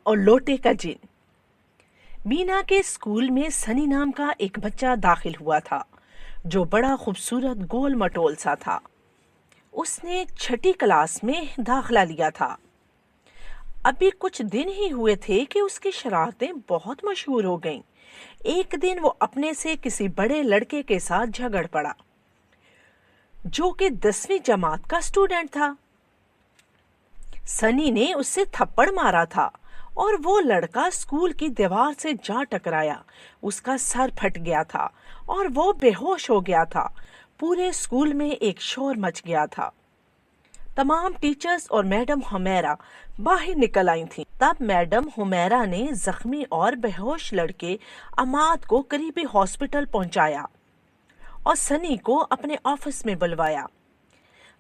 اور لوٹے کا جن۔ مینا کے اسکول میں سنی نام کا ایک بچہ داخل ہوا تھا جو بڑا خوبصورت گول مٹول سا تھا۔ اس نے 6ٹھی کلاس میں داخلہ لیا تھا۔ ابھی کچھ دن ہی ہوئے تھے کہ اس کی شرارتیں بہت مشہور ہو گئیں۔ ایک دن وہ اپنے سے کسی بڑے لڑکے کے ساتھ جھگڑ پڑا جو کہ 10ویں جماعت کا اسٹوڈنٹ تھا۔ سنی نے اس سے تھپڑ مارا تھا اور وہ لڑکا اسکول کی دیوار سے جا ٹکرایا۔ اس کا سر پھٹ گیا تھا اور وہ بے ہوش ہو گیا تھا۔ پورے اسکول میں ایک شور مچ گیا تھا۔ تمام ٹیچرز اور میڈم حمیرہ باہر نکل آئی تھیں۔ تب میڈم حمیرہ نے زخمی اور بے ہوش لڑکے عماد کو قریبی ہاسپٹل پہنچایا اور سنی کو اپنے آفس میں بلوایا۔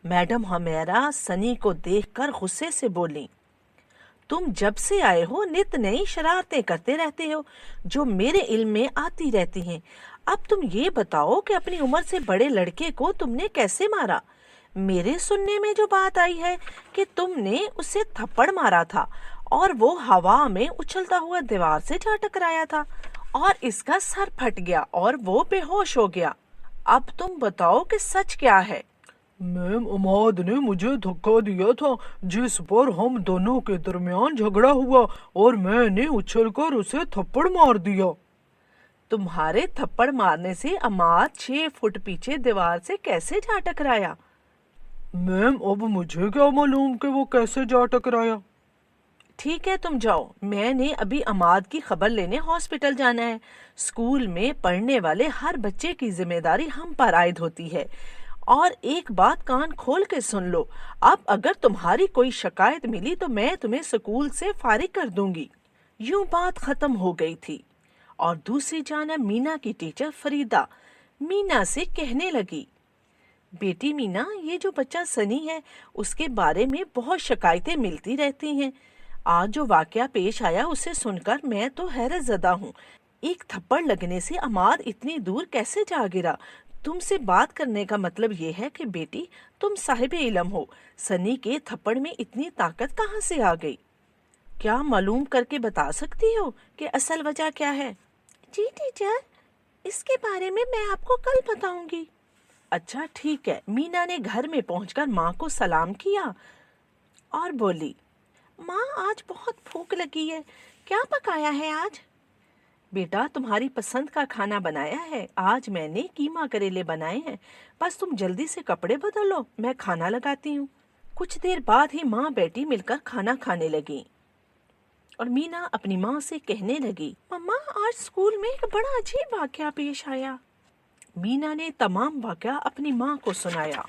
میڈم حمیرہ سنی کو دیکھ کر غصے سے بولی، تم جب سے آئے ہو نت نئی شرارتیں کرتے رہتے ہو جو میرے علم میں آتی رہتی ہیں۔ اب تم یہ بتاؤ کہ اپنی عمر سے بڑے لڑکے کو تم نے کیسے مارا؟ میرے سننے میں جو بات آئی ہے کہ تم نے اسے تھپڑ مارا تھا اور وہ ہوا میں اچھلتا ہوا دیوار سے جا ٹکرایا تھا اور اس کا سر پھٹ گیا اور وہ بے ہوش ہو گیا۔ اب تم بتاؤ کہ سچ کیا ہے؟ میم، عماد نے مجھے دھکا دیا تھا جس پر ہم دونوں کے درمیان جھگڑا ہوا اور میں نے اچھل کر اسے تھپڑ مار دیا۔ تمہارے تھپڑ مارنے سے عماد 6 فٹ پیچھے دیوار سے کیسے جا ٹکرایا؟ میم، اب مجھے کیا معلوم کہ وہ کیسے جا ٹکرایا۔ ٹھیک ہے، تم جاؤ، میں نے ابھی عماد کی خبر لینے ہاسپٹل جانا ہے۔ اسکول میں پڑھنے والے ہر بچے کی ذمہ داری ہم پر عائد ہوتی ہے۔ اور ایک بات کان کھول کے سن لو، اب اگر تمہاری کوئی شکایت ملی تو میں تمہیں اسکول سے فارغ کر دوں گی۔ یوں بات ختم ہو گئی تھی اور دوسری جانب مینا کی ٹیچر فریدہ مینا سے کہنے لگی، بیٹی مینا، یہ جو بچہ سنی ہے اس کے بارے میں بہت شکایتیں ملتی رہتی ہیں۔ آج جو واقعہ پیش آیا اسے سن کر میں تو حیرت زدہ ہوں۔ ایک تھپڑ لگنے سے عماد اتنی دور کیسے جا گرا؟ تم سے بات کرنے کا مطلب یہ ہے کہ بیٹی تم صاحب علم ہو، سنی کے تھپڑ میں اتنی طاقت کہاں سے آ گئی؟ کیا معلوم کر کے بتا سکتی ہو کہ اصل وجہ کیا ہے؟ جی ٹیچر، اس کے بارے میں آپ کو کل بتاؤں گی۔ اچھا ٹھیک ہے۔ مینا نے گھر میں پہنچ کر ماں کو سلام کیا اور بولی، ماں آج بہت بھوک لگی ہے، کیا پکایا ہے آج؟ بیٹا تمہاری پسند کا کھانا بنایا ہے، آج میں نے کیما کریلے بنائے ہیں، بس تم جلدی سے کپڑے بدل لو، میں کھانا لگاتی ہوں۔ کچھ دیر بعد ہی ماں بیٹی مل کر کھانا کھانے لگی اور مینا اپنی ماں سے کہنے لگی، مما آج اسکول میں ایک بڑا عجیب واقعہ پیش آیا۔ مینا نے تمام واقعہ اپنی ماں کو سنایا۔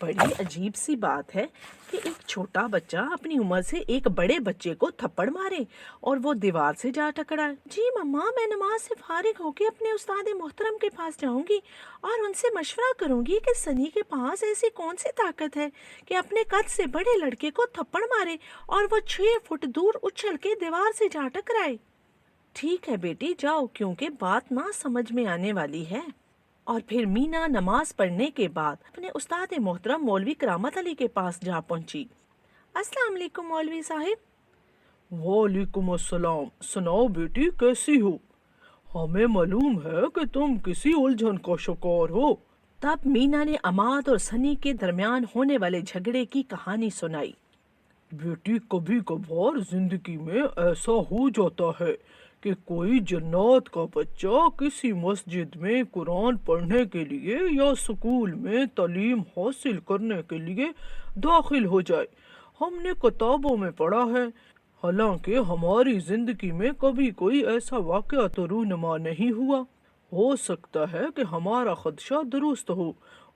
بڑی عجیب سی بات ہے کہ ایک چھوٹا بچہ اپنی عمر سے ایک بڑے بچے کو تھپڑ مارے اور وہ دیوار سے جا ٹکرائے۔ جی مما، میں نماز سے فارغ ہو کے اپنے استاد محترم کے پاس جاؤں گی اور ان سے مشورہ کروں گی کہ سنی کے پاس ایسی کون سی طاقت ہے کہ اپنے قد سے بڑے لڑکے کو تھپڑ مارے اور وہ 6 فٹ دور اچھل کے دیوار سے جا ٹکرائے۔ ٹھیک ہے بیٹی، جاؤ، کیونکہ بات نہ سمجھ میں آنے والی ہے۔ اور پھر مینا نماز پڑھنے کے بعد اپنے استاد محترم مولوی کرامت علی کے پاس جا پہنچی۔ السلام علیکم مولوی صاحب۔ وعلیکم السلام۔ سناؤ بیٹی، کیسی ہو؟ ہمیں معلوم ہے کہ تم کسی الجھن کا شکار ہو۔ تب مینا نے عماد اور سنی کے درمیان ہونے والے جھگڑے کی کہانی سنائی۔ بیٹی، کبھی کبھار زندگی میں ایسا ہو جاتا ہے کہ کوئی جنات کا بچہ کسی مسجد میں قرآن پڑھنے کے لیے یا اسکول میں تعلیم حاصل کرنے کے لیے داخل ہو جائے۔ ہم نے کتابوں میں پڑھا ہے، حالانکہ ہماری زندگی میں کبھی کوئی ایسا واقعہ تو رونما نہیں ہوا۔ ہو سکتا ہے کہ ہمارا خدشہ درست ہو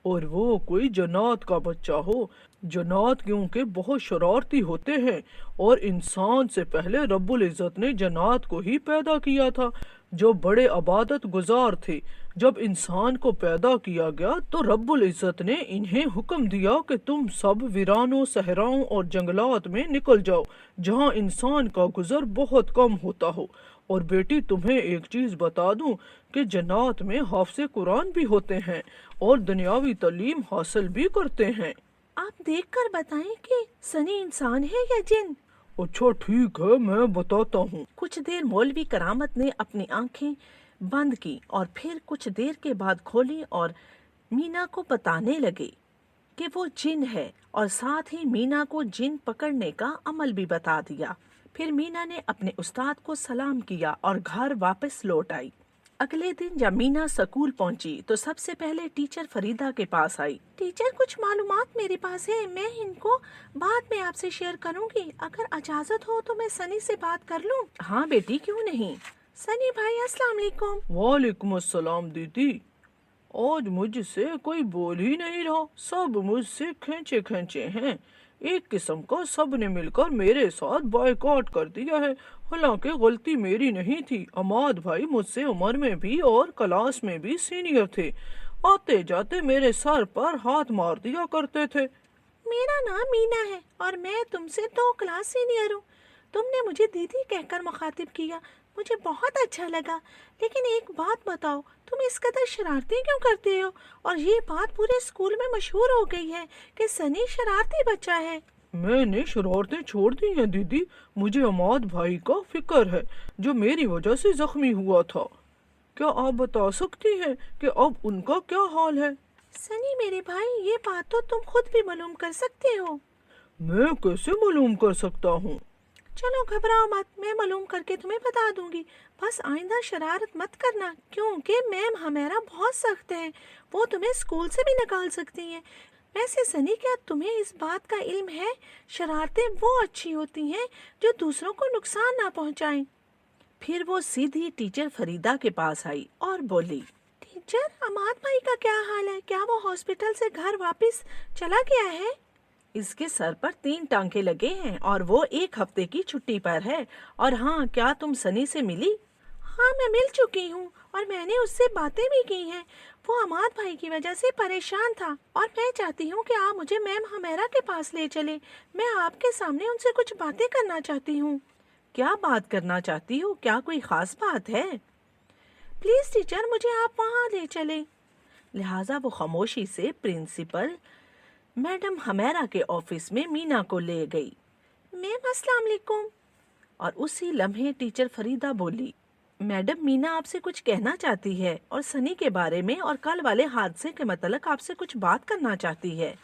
اور وہ کوئی جنات کا بچہ ہو۔ جنات کیونکہ بہت شرارتی ہوتے ہیں اور انسان سے پہلے رب العزت نے جنات کو ہی پیدا کیا تھا جو بڑے عبادت گزار تھے۔ جب انسان کو پیدا کیا گیا تو رب العزت نے انہیں حکم دیا کہ تم سب ویرانوں، صحراؤں اور جنگلات میں نکل جاؤ جہاں انسان کا گزر بہت کم ہوتا ہو۔ اور بیٹی تمہیں ایک چیز بتا دوں کہ جنات میں حافظ قرآن بھی ہوتے ہیں اور دنیاوی تعلیم حاصل بھی کرتے ہیں۔ آپ دیکھ کر بتائیں کہ سنی انسان ہے یا جن؟ अच्छा ठीक है, मैं बताता हूँ। कुछ देर मौलवी करामत ने अपनी आंखें बंद की और फिर कुछ देर के बाद खोली और मीना को बताने लगे कि वो जिन है और साथ ही मीना को जिन पकड़ने का अमल भी बता दिया। फिर मीना ने अपने उस्ताद को सलाम किया और घर वापस लौट आई। अगले दिन जब मीना स्कूल पहुंची तो सबसे पहले टीचर फरीदा के पास आई। टीचर, कुछ मालूमात मेरे पास है, मैं इनको बाद में आपसे शेयर करूंगी। अगर इजाजत हो तो मैं सनी से बात कर लूं? हाँ बेटी, क्यों नहीं। सनी भाई, अस्सलाम वालेकुम। वालेकुम अस्सलाम दीदी। आज मुझसे कोई बोल ही नहीं रहा, सब मुझसे खींचे खींचे हैं। एक किस्म का सब ने मिलकर मेरे साथ बायकॉट कर दिया है। हालांकि गलती मेरी नहीं थी, अमाद भाई मुझसे उम्र में भी और क्लास में भी सीनियर थे। आते जाते मेरे सर पर हाथ मार दिया करते थे। मेरा नाम मीना है और मैं तुमसे 2 क्लास सीनियर हूँ। तुमने मुझे दीदी कहकर मुखातिब किया, मुझे बहुत अच्छा लगा। लेकिन एक बात बताओ, तुम इस कदर शरारतें क्यों करते हो? और ये बात पूरे स्कूल में मशहूर हो गई है कि सनी शरारती बच्चा है। मैंने शरारतें छोड़ दी हैं दीदी। मुझे अमाद भाई का फिक्र है जो मेरी वजह से जख्मी हुआ था। क्या आप बता सकती हैं कि अब उनका क्या हाल है? सनी मेरे भाई, ये बात तो तुम खुद भी मालूम कर सकते हो। मैं कैसे मालूम कर सकता हूँ? चलो घबराओ मत, मैं मालूम करके तुम्हें बता दूंगी। बस आइंदा शरारत मत करना, क्योंकि मैम हमारा बहुत सख्त है, वो तुम्हें स्कूल से भी निकाल सकती हैं। वैसे सनी, क्या तुम्हें इस बात का इल्म है, शरारतें वो अच्छी होती हैं जो दूसरों को नुकसान ना पहुंचाएं। फिर वो सीधी टीचर फरीदा के पास आई और बोली, टीचर, अमाद भाई का क्या हाल है? क्या वो हॉस्पिटल से घर वापस चला गया है? इसके सर पर 3 टांके लगे हैं और वो 1 हफ्ते की छुट्टी पर है। और हाँ, क्या तुम सनी से मिली? हाँ, मैं मिल चुकी हूँ और मैंने उससे बातें भी की हैं। वो अमाद भाई की वजह से परेशान था और मैं चाहती हूँ कि आप मुझे मैम हमेरा के पास ले चले। मैं आपके सामने उनसे कुछ बातें करना चाहती हूँ। क्या बात करना चाहती हो? क्या कोई खास बात है? प्लीज टीचर, मुझे आप वहाँ ले चले। लिहाजा वो खामोशी से प्रिंसिपल मैडम हमेरा के ऑफिस में मीना को ले गई। मैम अस्सलाम वालेकुम। और उसी लम्हे टीचर फरीदा बोली, मैडम मीना आपसे कुछ कहना चाहती है और सनी के बारे में और कल वाले हादसे के मतलब आपसे कुछ बात करना चाहती है।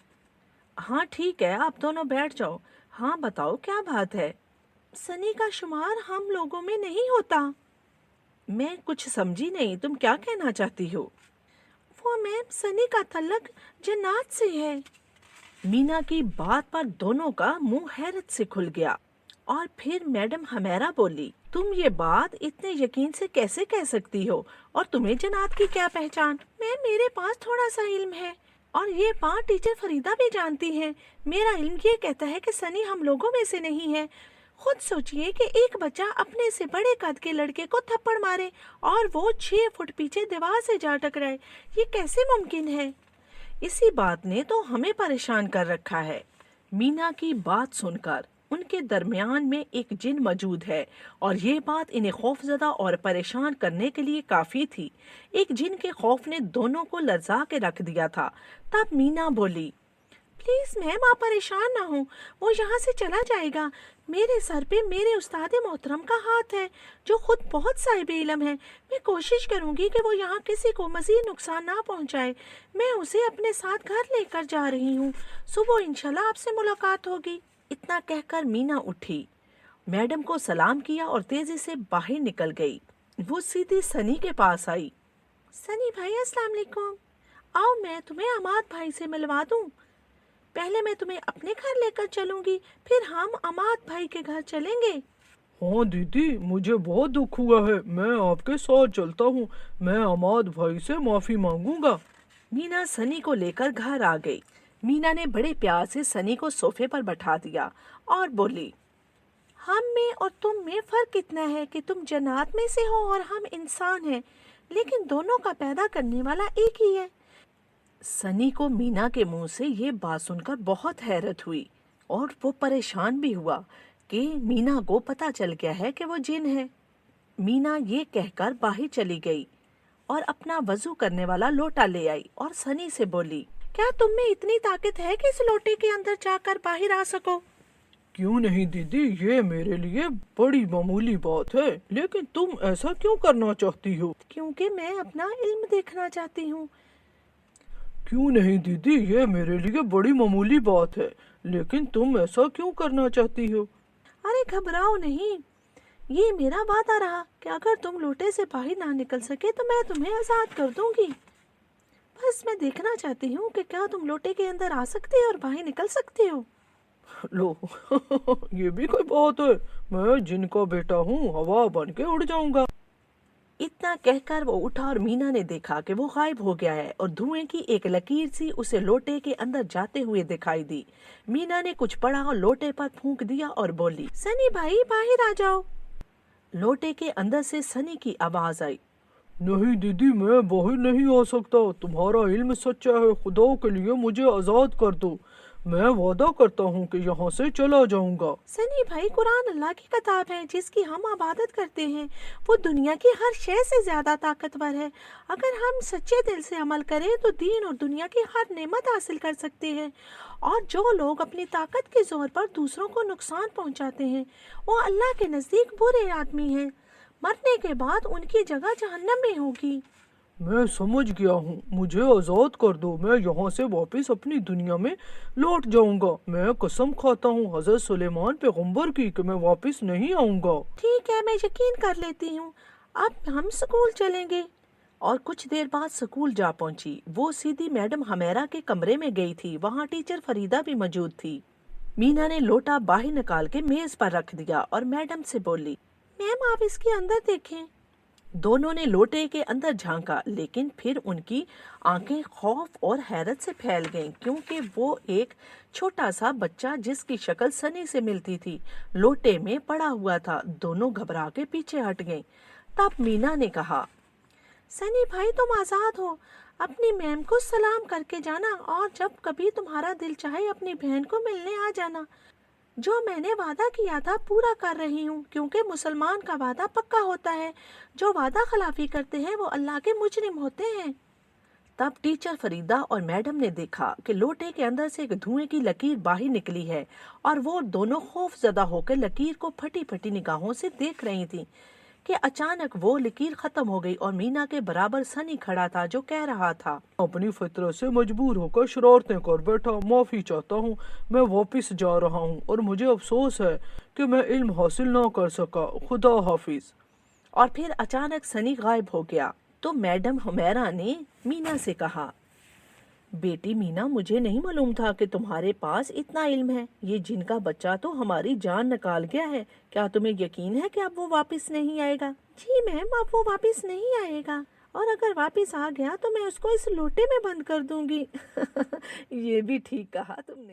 हाँ ठीक है, आप दोनों बैठ जाओ। हाँ बताओ, क्या बात है? सनी का शुमार हम लोगों में नहीं होता। मैं कुछ समझी नहीं, तुम क्या कहना चाहती हो? वो मैम, सनी का तल्लक जन्नात से है। मीना की बात पर दोनों का मुंह हैरत से खुल गया और फिर मैडम हमेरा बोली, तुम ये बात इतने यकीन से कैसे कह सकती हो? और तुम्हें जन्नात की क्या पहचान? मेरे पास थोड़ा सा इल्म है और ये बात टीचर फरीदा भी जानती है। मेरा इल्म ये कहता है कि सनी हम लोगों में से नहीं है। खुद सोचिए कि एक बच्चा अपने से बड़े कद के लड़के को थप्पड़ मारे और वो 6 फुट पीछे दीवार से जा टकराए, ये कैसे मुमकिन है? इसी बात ने तो हमें परेशान कर रखा है। मीना की बात सुनकर उनके दरमियान में एक जिन मौजूद है और ये बात इन्हें खौफजदा और परेशान करने के लिए काफी थी। एक जिन के खौफ ने दोनों को लर्जा के रख दिया था। तब मीना बोली, प्लीज मैम, आप परेशान ना हो, वो यहाँ से चला जाएगा। मेरे सर पे मेरे उस्ताद मोहतरम का हाथ है जो खुद बहुत साहिब इल्म है। मैं कोशिश करूंगी कि वो यहाँ किसी को मजीद नुकसान ना पहुँचाए। मैं उसे अपने साथ घर लेकर जा रही हूँ। सुबह इंशाल्लाह आपसे मुलाकात होगी। इतना कहकर मीना उठी, मैडम को सलाम किया और तेजी से बाहर निकल गई। वो सीधी सनी के पास आई। सनी भाई अस्सलाम वालेकुम। आओ, मैं तुम्हें अमाद भाई से मिलवा दूं। पहले मैं तुम्हें अपने घर लेकर चलूंगी, फिर हम अमाद भाई के घर चलेंगे। हाँ दीदी, मुझे बहुत दुख हुआ है, मैं आपके साथ चलता हूँ। मैं अमाद भाई से माफी मांगूंगा। मीना सनी को लेकर घर आ गई। मीना ने बड़े प्यार से सनी को सोफे पर बैठा दिया और बोली, हम में और तुम में फर्क इतना है कि तुम जन्नत में से हो और हम इंसान हैं, लेकिन दोनों का पैदा करने वाला एक ही है। सनी को मीना के मुंह से ये बात सुनकर बहुत हैरत हुई और वो परेशान भी हुआ कि मीना को पता चल गया है कि वो जिन है। मीना ये कहकर बाहर चली गई और अपना वजू करने वाला लोटा ले आई और सनी से बोली, क्या तुम में इतनी ताकत है कि इस लोटे के अंदर जाकर बाहर आ सको? क्यों नहीं दीदी, ये मेरे लिए बड़ी मामूली बात है, लेकिन तुम ऐसा क्यों करना चाहती हो? क्योंकि मैं अपना इल्म देखना चाहती हूँ। क्यों नहीं दीदी, ये मेरे लिए बड़ी मामूली बात है, लेकिन तुम ऐसा क्यों करना चाहती हो? अरे घबराओ नहीं, ये मेरा वादा रहा कि अगर तुम लोटे से बाहर ना निकल सके तो मैं तुम्हें आज़ाद कर दूंगी। बस मैं देखना चाहती हूँ कि क्या तुम लोटे के अंदर आ सकते हो और बाहर निकल सकते हो। लो ये भी कोई बात है, मैं जिनका बेटा हूँ, हवा बन के उड़ जाऊंगा। इतना कहकर वो उठा और मीना ने देखा कि वो गायब हो गया है और धुएं की एक लकीर सी उसे लोटे के अंदर जाते हुए दिखाई दी। मीना ने कुछ पढ़ा और लोटे पर फूंक दिया और बोली, सनी भाई बाहर आ जाओ। लोटे के अंदर से सनी की आवाज आई, नहीं दीदी, मैं बाहर नहीं आ सकता, तुम्हारा इल्म सच्चा है, खुदा के लिए मुझे आजाद कर दो, मैं वादा करता हूँ कि यहाँ से चला जाऊंगा। सनी भाई, कुरान अल्लाह की किताब है जिसकी हम इबादत करते हैं। वो दुनिया की हर शय से ज्यादा ताकतवर है। अगर हम सच्चे दिल से अमल करें तो दीन और दुनिया की हर नेमत हासिल कर सकते हैं। और जो लोग अपनी ताकत के जोर पर दूसरों को नुकसान पहुंचाते हैं वो अल्लाह के नजदीक बुरे आदमी हैं। मरने के बाद उनकी जगह जहन्नम में होगी। मैं समझ गया हूँ, मुझे आजाद कर दो, मैं यहाँ से वापस अपनी दुनिया में लौट जाऊंगा। मैं कसम खाता हूँ हजरत सुलेमान पैगंबर की कि मैं वापस नहीं आऊंगा। ठीक है, मैं यकीन कर लेती हूँ। अब हम स्कूल चलेंगे। और कुछ देर बाद स्कूल जा पहुंची। वो सीधी मैडम हमेरा के कमरे में गई थी। वहाँ टीचर फरीदा भी मौजूद थी। मीना ने लोटा बाहर निकाल के मेज पर रख दिया और मैडम से बोली, मैम आप इसके अंदर देखें। दोनों ने लोटे के अंदर झांका, लेकिन फिर उनकी आंखें खौफ और हैरत से फैल गईं, क्योंकि वो एक छोटा सा बच्चा जिसकी शक्ल सनी से मिलती थी लोटे में पड़ा हुआ था। दोनों घबरा के पीछे हट गईं। तब मीना ने कहा, सनी भाई तुम आजाद हो। अपनी मैम को सलाम करके जाना और जब कभी तुम्हारा दिल चाहे अपनी बहन को मिलने आ जाना। जो मैंने वादा किया था पूरा कर रही हूँ, क्योंकि मुसलमान का वादा पक्का होता है। जो वादा खिलाफी करते हैं वो अल्लाह के मुजरिम होते हैं। तब टीचर फरीदा और मैडम ने देखा कि लोटे के अंदर से एक धुएं की लकीर बाहर निकली है और वो दोनों खौफजदा होकर लकीर को फटी फटी निगाहों से देख रही थी कि अचानक वो लकीर खत्म हो गई और मीना के बराबर सनी खड़ा था जो कह रहा था, अपनी फितरत से मजबूर होकर शरारतें कर बैठा, माफी चाहता हूँ, मैं वापस जा रहा हूँ और मुझे अफसोस है कि मैं इल्म हासिल ना कर सका, खुदा हाफिज। और फिर अचानक सनी गायब हो गया। तो मैडम हुमैरा ने मीना से कहा, बेटी मीना, मुझे नहीं मालूम था कि तुम्हारे पास इतना इल्म है। ये जिनका बच्चा तो हमारी जान निकाल गया है। क्या तुम्हें यकीन है कि अब वो वापस नहीं आएगा? जी मैम, अब वो वापस नहीं आएगा, और अगर वापस आ गया तो मैं उसको इस लोटे में बंद कर दूंगी। ये भी ठीक कहा तुमने।